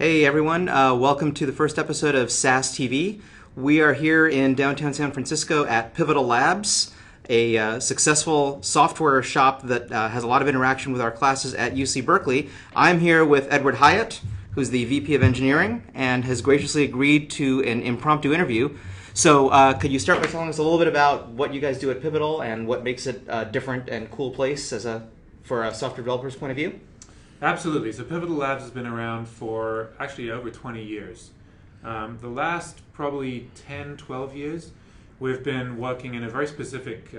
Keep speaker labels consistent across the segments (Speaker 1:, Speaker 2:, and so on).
Speaker 1: Hey everyone, welcome to the first episode of SaaS TV. We are here in downtown San Francisco at Pivotal Labs, a successful software shop that has a lot of interaction with our classes at UC Berkeley. I'm here with Edward Hieatt, who's the VP of Engineering, and has graciously agreed to an impromptu interview. So could you start by telling us a little bit about what you guys do at Pivotal and what makes it a different and cool place for a software developer's point of view?
Speaker 2: Absolutely. So Pivotal Labs has been around for actually over 20 years. The last probably 10, 12 years, we've been working in a very specific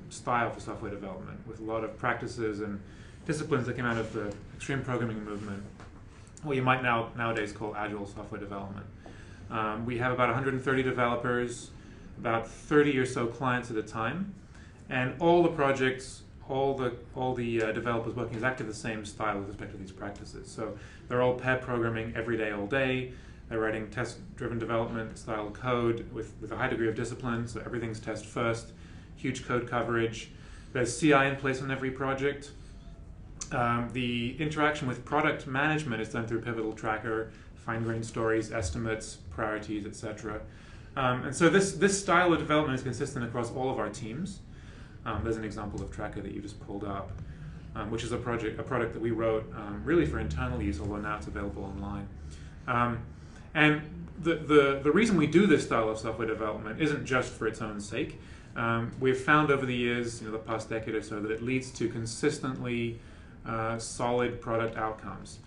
Speaker 2: style for software development with a lot of practices and disciplines that came out of the extreme programming movement, what you might nowadays call Agile software development. We have about 130 developers, about 30 or so clients at a time, and all the projects, all the developers working exactly the same style with respect to these practices. So they're all pair programming every day, all day. They're writing test-driven development style code with a high degree of discipline, so everything's test first, huge code coverage. There's CI in place on every project. The interaction with product management is done through Pivotal Tracker, fine-grained stories, estimates, priorities, etc. And so this style of development is consistent across all of our teams. There's an example of Tracker that you just pulled up, which is a product that we wrote really for internal use, although now it's available online. And the reason we do this style of software development isn't just for its own sake. We've found over the years, the past decade or so, that it leads to consistently solid product outcomes.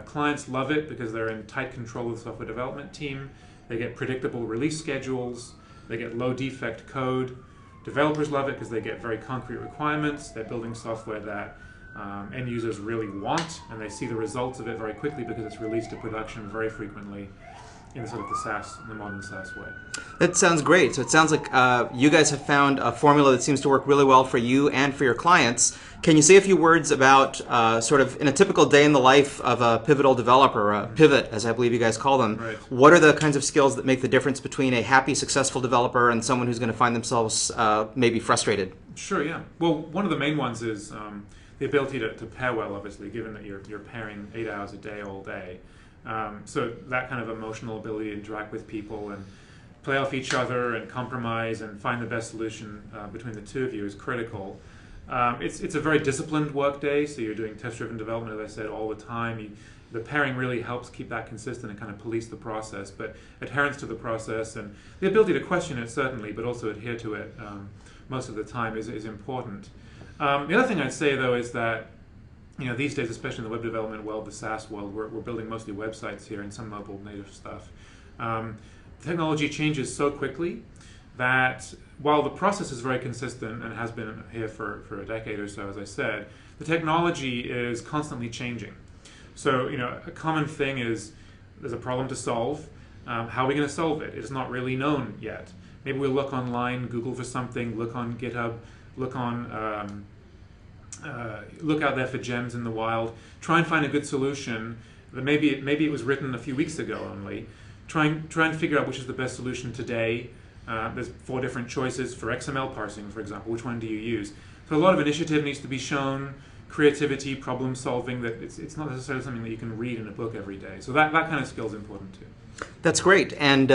Speaker 2: Clients love it because they're in tight control of the software development team. They get predictable release schedules. They get low defect code. Developers love it because they get very concrete requirements. They're building software that end users really want, and they see the results of it very quickly because it's released to production very frequently in sort of the modern SaaS way.
Speaker 1: That sounds great. So it sounds like you guys have found a formula that seems to work really well for you and for your clients. Can you say a few words about sort of in a typical day in the life of a Pivotal developer, a pivot, as I believe you guys call them?
Speaker 2: Right.
Speaker 1: What are the kinds of skills that make the difference between a happy, successful developer and someone who's going to find themselves maybe frustrated?
Speaker 2: Sure, yeah. Well, one of the main ones is the ability to pair well, obviously, given that you're pairing 8 hours a day all day. So that kind of emotional ability to interact with people and play off each other and compromise and find the best solution between the two of you is critical. It's a very disciplined work day, so you're doing test-driven development, as I said, all the time. The pairing really helps keep that consistent and kind of police the process, but adherence to the process and the ability to question it, certainly, but also adhere to it most of the time is important. The other thing I'd say, though, is that these days, especially in the web development world, the SaaS world, we're building mostly websites here and some mobile native stuff. Technology changes so quickly that while the process is very consistent and has been here for a decade or so, as I said, the technology is constantly changing. So, a common thing is there's a problem to solve. How are we going to solve it? It's not really known yet. Maybe we'll look online, Google for something, look on GitHub, look out there for gems in the wild, try and find a good solution that maybe it was written a few weeks ago only. Try and figure out which is the best solution today. There's 4 different choices for XML parsing, for example. Which one do you use? So a lot of initiative needs to be shown, creativity, problem solving, that it's not necessarily something that you can read in a book every day. So that kind of skill is important too.
Speaker 1: That's great. And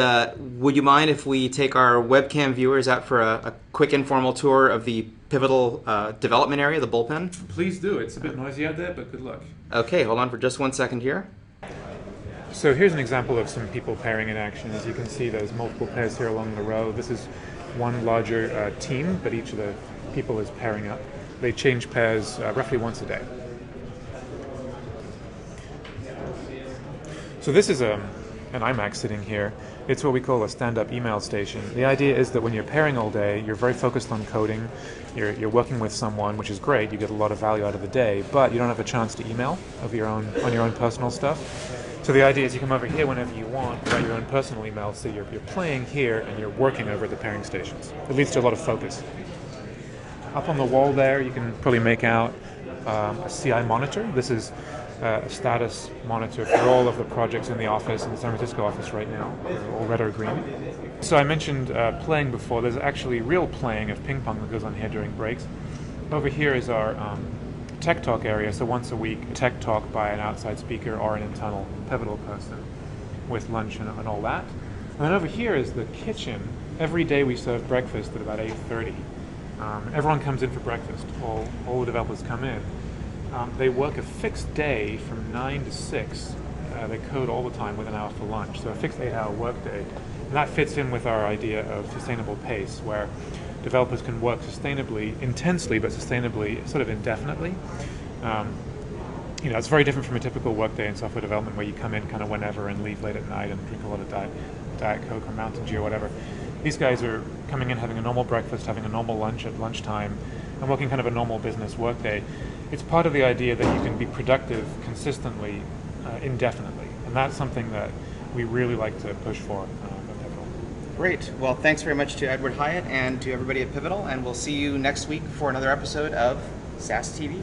Speaker 1: would you mind if we take our webcam viewers out for a quick informal tour of the Pivotal development area, the bullpen?
Speaker 2: Please do. It's a bit noisy out there, but good luck.
Speaker 1: Okay, hold on for just 1 second here.
Speaker 2: So here's an example of some people pairing in action. As you can see, there's multiple pairs here along the row. This is one larger team, but each of the people is pairing up. They change pairs roughly once a day. So this is an iMac sitting here. It's what we call a stand-up email station. The idea is that when you're pairing all day, you're very focused on coding, you're working with someone, which is great, you get a lot of value out of the day, but you don't have a chance to email on your own personal stuff. So the idea is you come over here whenever you want, write your own personal email, so you're playing here and you're working over at the pairing stations. It leads to a lot of focus. Up on the wall there, you can probably make out a CI monitor. This is a status monitor for all of the projects in the office, in the San Francisco office right now, all red or green. So I mentioned playing before. There's actually real playing of ping pong that goes on here during breaks. Over here is our tech talk area, so once a week, a tech talk by an outside speaker or an internal Pivotal person with lunch and all that. And then over here is the kitchen. Every day we serve breakfast at about 8:30. Everyone comes in for breakfast. All the developers come in. They work a fixed day from 9 to 6. They code all the time with an hour for lunch, so a fixed 8-hour workday. And that fits in with our idea of sustainable pace, where developers can work sustainably, intensely, but sustainably, sort of indefinitely. It's very different from a typical workday in software development where you come in kind of whenever and leave late at night and drink a lot of Diet Coke or Mountain Dew or whatever. These guys are coming in, having a normal breakfast, having a normal lunch at lunchtime, and working kind of a normal business workday. It's part of the idea that you can be productive consistently, indefinitely. And that's something that we really like to push for at Pivotal.
Speaker 1: Great. Well, thanks very much to Edward Hieatt and to everybody at Pivotal, and we'll see you next week for another episode of SaaS TV.